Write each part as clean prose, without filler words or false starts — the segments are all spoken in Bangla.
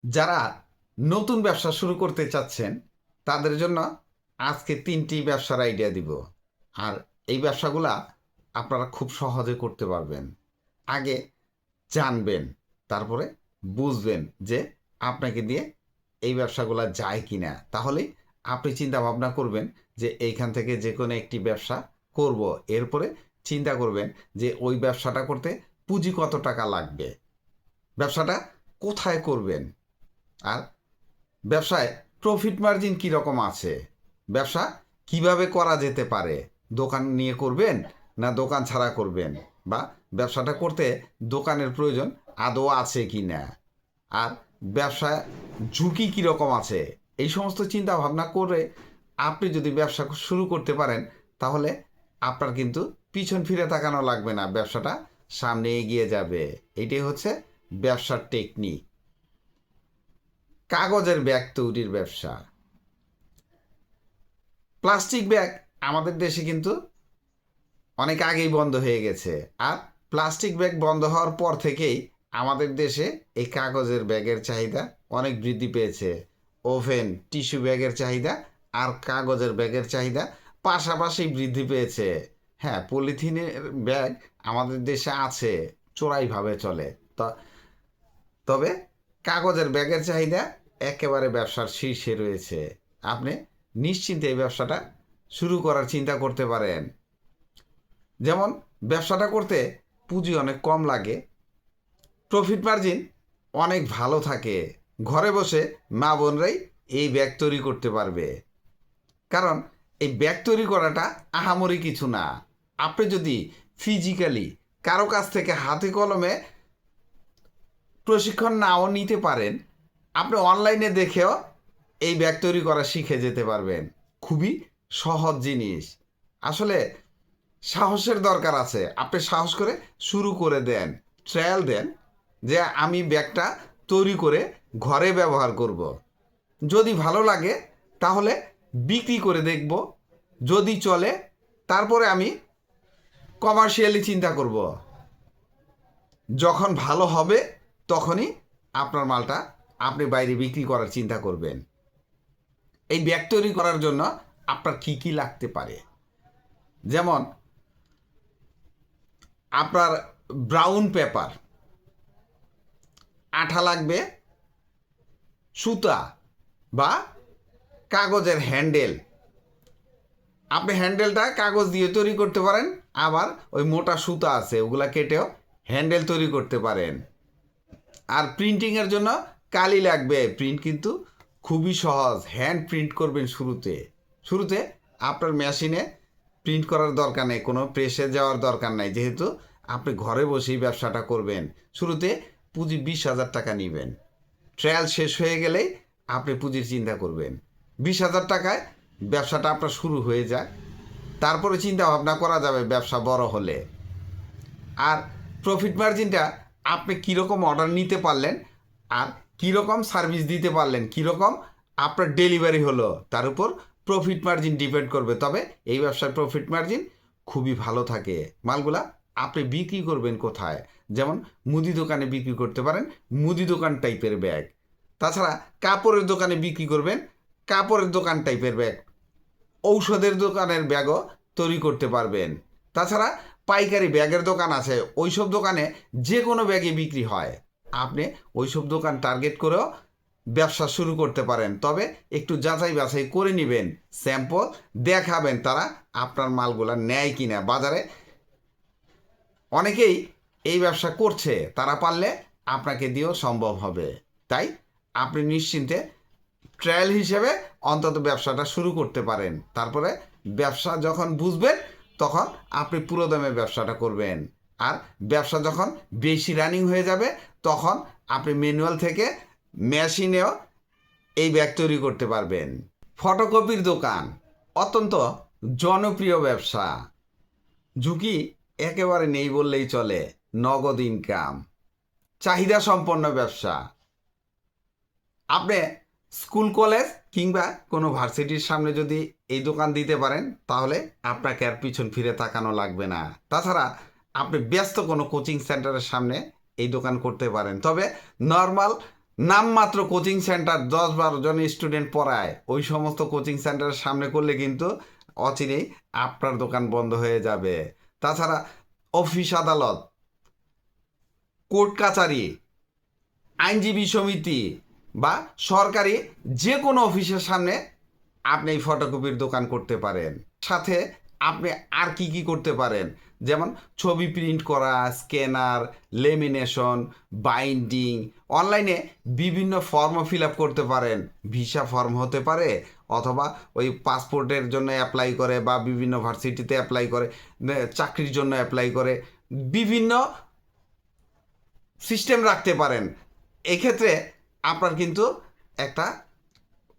যারা নতুন ব্যবসা শুরু করতে চাচ্ছেন তাদের জন্য আজকে ৩টি ব্যবসার আইডিয়া দিব। আর এই ব্যবসাগুলা আপনারা খুব সহজে করতে পারবেন। আগে জানবেন, তারপরে বুঝবেন যে আপনাকে দিয়ে এই ব্যবসাগুলা যায় কি না। তাহলেই আপনি চিন্তা ভাবনা করবেন যে এইখান থেকে যে কোনো একটি ব্যবসা করব। এরপরে চিন্তা করবেন যে ওই ব্যবসাটা করতে পুঁজি কত টাকা লাগবে, ব্যবসাটা কোথায় করবেন, আর ব্যবসায় প্রফিট মার্জিন কীরকম আছে, ব্যবসা কিভাবে করা যেতে পারে, দোকান নিয়ে করবেন না দোকান ছাড়া করবেন, বা ব্যবসাটা করতে দোকানের প্রয়োজন আদৌ আছে কি না, আর ব্যবসা ঝুঁকি কীরকম আছে, এই সমস্ত চিন্তা ভাবনা করে আপনি যদি ব্যবসা শুরু করতে পারেন তাহলে আপনার কিন্তু পিছন ফিরে তাকানো লাগবে না, ব্যবসাটা সামনে এগিয়ে যাবে। এটাই হচ্ছে ব্যবসার টেকনিক। কাগজের ব্যাগ তৈরির ব্যবসা। প্লাস্টিক ব্যাগ আমাদের দেশে কিন্তু অনেক আগেই বন্ধ হয়ে গেছে। আর প্লাস্টিক ব্যাগ বন্ধ হওয়ার পর থেকেই আমাদের দেশে এই কাগজের ব্যাগের চাহিদা অনেক বৃদ্ধি পেয়েছে। ওভেন, টিস্যু ব্যাগের চাহিদা আর কাগজের ব্যাগের চাহিদা পাশাপাশি বৃদ্ধি পেয়েছে। হ্যাঁ, পলিথিনের ব্যাগ আমাদের দেশে আছে, চোরাইভাবে চলে। তবে কাগজের ব্যাগের চাহিদা একেবারে ব্যবসার শীর্ষে রয়েছে। আপনি নিশ্চিন্তে এই ব্যবসাটা শুরু করার চিন্তা করতে পারেন। যেমন ব্যবসাটা করতে পুঁজি অনেক কম লাগে, প্রফিট মার্জিন অনেক ভালো থাকে। ঘরে বসে মা বোনরাই এই ব্যাগ তৈরি করতে পারবে। কারণ এই ব্যাগ তৈরি করাটা আহামরি কিছু না। আপনি যদি ফিজিক্যালি কারো কাছ থেকে হাতে কলমে প্রশিক্ষণ নাও নিতে পারেন, আপনি অনলাইনে দেখেও এই ব্যাগ তৈরি করা শিখে যেতে পারবেন। খুবই সহজ জিনিস। আসলে সাহসের দরকার আছে। আপনি সাহস করে শুরু করে দেন, ট্রায়াল দেন যে আমি ব্যাগটা তৈরি করে ঘরে ব্যবহার করব। যদি ভালো লাগে তাহলে বিক্রি করে দেখব, যদি চলে তারপরে আমি কমার্শিয়ালি চিন্তা করব। যখন ভালো হবে তখনই আপনার মালটা আপনি বাইরে বিক্রি করার চিন্তা করবেন। এই ব্যাগ তৈরি করার জন্য আপনার কি কি লাগতে পারে, যেমন আপনার ব্রাউন পেপার, আঠা লাগবে, সুতা বা কাগজের হ্যান্ডেল। আপনি হ্যান্ডেলটা কাগজ দিয়ে তৈরি করতে পারেন, আবার ওই মোটা সুতা আছে ওগুলা কেটেও হ্যান্ডেল তৈরি করতে পারেন। আর প্রিন্টিংয়ের জন্য কালি লাগবে। প্রিন্ট কিন্তু খুবই সহজ, হ্যান্ড প্রিন্ট করবেন শুরুতে। শুরুতে আপনার মেশিনে প্রিন্ট করার দরকার নেই, কোনো প্রেসে যাওয়ার দরকার নাই, যেহেতু আপনি ঘরে বসেই ব্যবসাটা করবেন। শুরুতে পুঁজি 20,000 টাকা নেবেন। ট্রায়াল শেষ হয়ে গেলেই আপনি পুঁজির চিন্তা করবেন। 20,000 টাকায় ব্যবসাটা আপনার শুরু হয়ে যায়, তারপরে চিন্তা ভাবনা করা যাবে ব্যবসা বড় হলে। আর প্রফিট মার্জিনটা আপনি কীরকম অর্ডার নিতে পারলেন আর কীরকম সার্ভিস দিতে পারলেন, কীরকম আপনার ডেলিভারি হলো, তার উপর প্রফিট মার্জিন ডিপেন্ড করবে। তবে এই ব্যবসার প্রফিট মার্জিন খুবই ভালো থাকে। মালগুলা আপনি বিক্রি করবেন কোথায়, যেমন মুদি দোকানে বিক্রি করতে পারেন, মুদি দোকান টাইপের ব্যাগ। তাছাড়া কাপড়ের দোকানে বিক্রি করবেন, কাপড়ের দোকান টাইপের ব্যাগ। ঔষধের দোকানের ব্যাগও তৈরি করতে পারবেন। তাছাড়া পাইকারি ব্যাগের দোকান আছে, ওইসব দোকানে যে কোনো ব্যাগই বিক্রি হয়। আপনি ওইসব দোকান টার্গেট করেও ব্যবসা শুরু করতে পারেন। তবে একটু যাচাই বাছাই করে নেবেন, স্যাম্পল দেখাবেন তারা আপনার মালগুলা নেয় কিনা। বাজারে অনেকেই এই ব্যবসা করছে, তারা পারলে আপনাকে দিয়েও সম্ভব হবে। তাই আপনি নিশ্চিন্তে ট্রায়াল হিসেবে অন্তত ব্যবসাটা শুরু করতে পারেন। তারপরে ব্যবসা যখন বুঝবেন তখন আপনি পুরো দামে ব্যবসাটা করবেন। আর ব্যবসা যখন বেশি রানিং হয়ে যাবে তখন আপনি ম্যানুয়াল থেকে মেশিনেও এই ব্যাগ তৈরি করতে পারবেন। ফটোকপির দোকান অত্যন্ত জনপ্রিয় ব্যবসা। ঝুঁকি একেবারে নেই বললেই চলে, নগদ ইনকাম, চাহিদা সম্পন্ন ব্যবসা। আপনি স্কুল কলেজ কিংবা কোনো ভার্সিটির সামনে যদি এই দোকান দিতে পারেন তাহলে আপনাকে আর পিছন ফিরে তাকানো লাগবে না। তাছাড়া আপনি ব্যস্ত কোনো কোচিং সেন্টারের সামনে এই দোকান করতে পারেন। তবে নর্মাল নামমাত্র কোচিং সেন্টার 10-12 জন স্টুডেন্ট পড়ায়, ওই সমস্ত কোচিং সেন্টারের সামনে করলে কিন্তু অচিরেই আপনার দোকান বন্ধ হয়ে যাবে। তাছাড়া অফিস আদালত, কোর্ট কাচারি, আইনজীবী সমিতি বা সরকারি যে কোনো অফিসের সামনে আপনি এই ফটোকপির দোকান করতে পারেন। সাথে আপনি আর কি কি করতে পারেন, যেমন ছবি প্রিন্ট করা, স্ক্যানার, লেমিনেশন, বাইন্ডিং, অনলাইনে বিভিন্ন ফর্মও ফিল আপ করতে পারেন। ভিসা ফর্ম হতে পারে, অথবা ওই পাসপোর্টের জন্য অ্যাপ্লাই করে বা বিভিন্ন ভার্সিটিতে অ্যাপ্লাই করে, চাকরির জন্য অ্যাপ্লাই করে, বিভিন্ন সিস্টেম রাখতে পারেন। এক্ষেত্রে আপনার কিন্তু একটা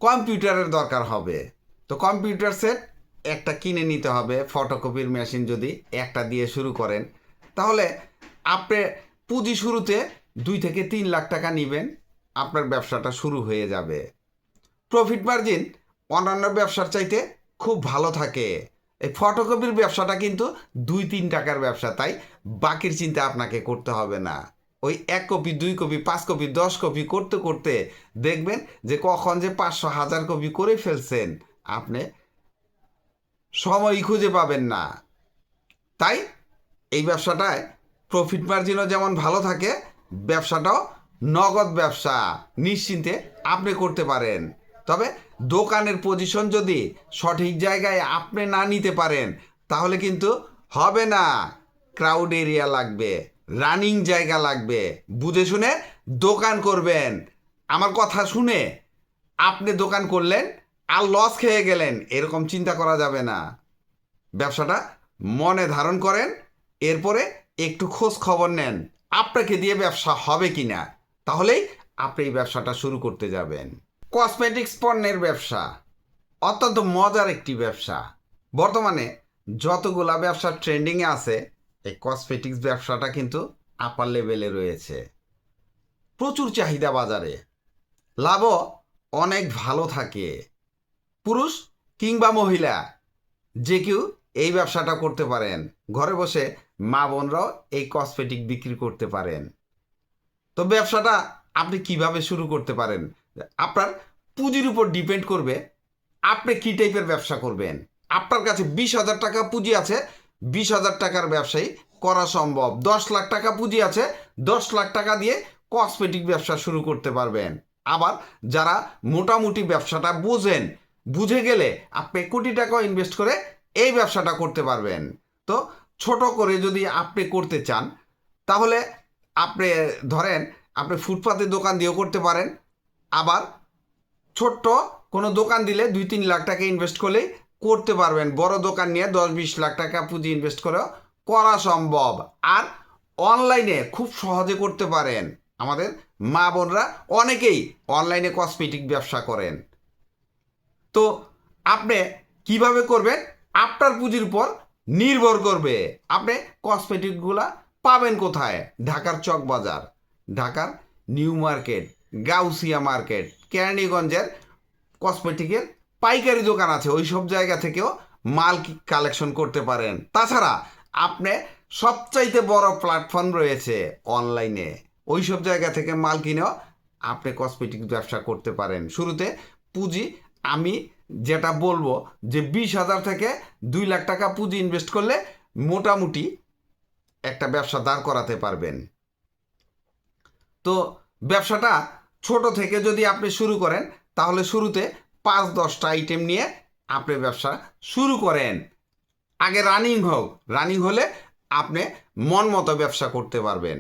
কম্পিউটারের দরকার হবে। তো কম্পিউটার সেট একটা কিনে নিতে হবে। ফটোকপির মেশিন যদি একটা দিয়ে শুরু করেন, তাহলে আপনি পুঁজি শুরুতে 2 থেকে 3 লাখ টাকা নেবেন, আপনার ব্যবসাটা শুরু হয়ে যাবে। প্রফিট মার্জিন অন্যান্য ব্যবসার চাইতে খুব ভালো থাকে। এই ফটোকপির ব্যবসাটা কিন্তু 2-3 টাকার ব্যবসা, তাই বাকির চিন্তা আপনাকে করতে হবে না। ওই 1 কপি, 2 কপি, 5 কপি, 10 কপি করতে করতে দেখবেন যে কখন যে 500-1000 কপি করে ফেলছেন, আপনি সময়ই খুঁজে পাবেন না। তাই এই ব্যবসাটায় প্রফিট মার্জিনও যেমন ভালো থাকে, ব্যবসাটাও নগদ ব্যবসা, নিশ্চিন্তে আপনি করতে পারেন। তবে দোকানের পজিশন যদি সঠিক জায়গায় আপনি না নিতে পারেন, তাহলে কিন্তু হবে না। ক্রাউড এরিয়া লাগবে, রানিং জায়গা লাগবে, বুঝে শুনে দোকান করবেন। আমার কথা শুনে আপনি দোকান করলেন আর লস খেয়ে গেলেন, এরকম চিন্তা করা যাবে না। ব্যবসাটা মনে ধারণ করেন, এরপরে একটু খোঁজ খবর নেন আপনাকে দিয়ে ব্যবসা হবে কি না, তাহলেই আপনি এই ব্যবসাটা শুরু করতে যাবেন। কসমেটিক্স পণ্যের ব্যবসা অত্যন্ত মজার একটি ব্যবসা। বর্তমানে যতগুলা ব্যবসা ট্রেন্ডিংয়ে আছে, এই কসমেটিক্স ব্যবসাটা কিন্তু আপার লেভেলে রয়েছে। প্রচুর চাহিদা বাজারে, লাভও অনেক ভালো থাকে। পুরুষ কিংবা মহিলা যে কেউ এই ব্যবসাটা করতে পারেন। ঘরে বসে মা বোনরাও এই কসমেটিক বিক্রি করতে পারেন। তো ব্যবসাটা আপনি কিভাবে শুরু করতে পারেন, আপনার পুঁজির উপর ডিপেন্ড করবে আপনি কী টাইপের ব্যবসা করবেন। আপনার কাছে 20,000 টাকা পুঁজি আছে, 20,000 টাকার ব্যবসায়ী করা সম্ভব। 10 লাখ টাকা পুঁজি আছে, 10 লাখ টাকা দিয়ে কসমেটিক ব্যবসা শুরু করতে পারবেন। আবার যারা মোটামুটি ব্যবসাটা বুঝেন, বুঝে গেলে আপনি কোটি টাকা ইনভেস্ট করে এই ব্যবসাটা করতে পারবেন। তো ছোট করে যদি আপনি করতে চান, তাহলে আপনি ধরেন আপনি ফুটপাতের দোকান দিয়েও করতে পারেন। আবার ছোট্ট কোনো দোকান দিলে 2-3 লাখ টাকা ইনভেস্ট করলেই করতে পারবেন। বড় দোকান নিয়ে 10-20 লাখ টাকা পুঁজি ইনভেস্ট করেও করা সম্ভব। আর অনলাইনে খুব সহজে করতে পারেন। আমাদের মা বোনরা অনেকেই অনলাইনে কসমেটিক ব্যবসা করেন। তো আপনি কিভাবে করবেন, আপনার পুঁজির উপর নির্ভর করবে। আপনি কসমেটিকগুলা পাবেন কোথায়? ঢাকার চকবাজার, ঢাকার নিউ মার্কেট, গাউসিয়া মার্কেট, কেরানীগঞ্জের কসমেটিকের পাইকারি দোকান আছে, ওই সব জায়গা থেকেও মাল কালেকশন করতে পারেন। তাছাড়া আপনি সবচাইতে বড় প্ল্যাটফর্ম রয়েছে অনলাইনে, ওই সব জায়গা থেকে মাল কিনেও আপনি কসমেটিক ব্যবসা করতে পারেন। শুরুতে পুঁজি আমি যেটা বলবো যে 20,000 থেকে 2 লাখ টাকা পুঁজি ইনভেস্ট করলে মোটামুটি একটা ব্যবসা দাঁড় করাতে পারবেন। তো ব্যবসাটা ছোট থেকে যদি আপনি শুরু করেন, তাহলে শুরুতে 5-10টা আইটেম নিয়ে আপনি ব্যবসা শুরু করেন। আগে রানিং হোক, রানিং হলে আপনি মন মতো ব্যবসা করতে পারবেন।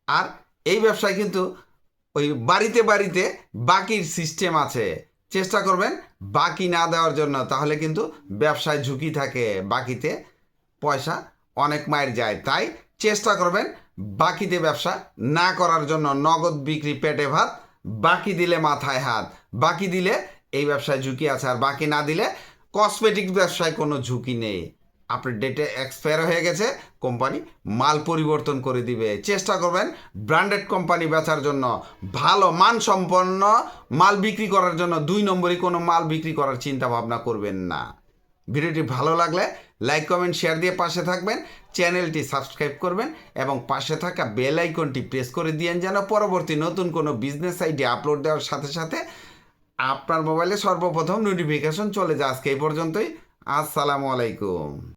আর এই ব্যবসায় কিন্তু ওই বাড়িতে বাড়িতে বাকির সিস্টেম আছে, চেষ্টা করবেন বাকি না দেওয়ার জন্য, তাহলে কিন্তু ব্যবসায় ঝুঁকি থাকে, বাকিতে পয়সা অনেক মায়ের যায়। তাই চেষ্টা করবেন বাকিতে ব্যবসা না করার জন্য। নগদ বিক্রি পেটে ভাত, বাকি দিলে মাথায় হাত। বাকি দিলে এই ব্যবসায় ঝুঁকি আছে, আর বাকি না দিলে কসমেটিক ব্যবসায় কোনো ঝুঁকি নেই। আপনার ডেটে এক্সপায়ার হয়ে গেছে, কোম্পানি মাল পরিবর্তন করে দিবে। চেষ্টা করবেন ব্র্যান্ডেড কোম্পানি বেচার জন্য, ভালো মানসম্পন্ন মাল বিক্রি করার জন্য। 2 নম্বরই কোনো মাল বিক্রি করার চিন্তা ভাবনা করবেন না। ভিডিওটি ভালো লাগলে লাইক কমেন্ট শেয়ার দিয়ে পাশে থাকবেন, চ্যানেলটি সাবস্ক্রাইব করবেন এবং পাশে থাকা বেল আইকনটি প্রেস করে দিয়েন যেন পরবর্তী নতুন কোনো বিজনেস আইডিয়া আপলোড দেওয়ার সাথে সাথে আপনার মোবাইলে সর্বপ্রথম নোটিফিকেশন চলে যায়। আজকে এই পর্যন্তই। আসসালামু আলাইকুম।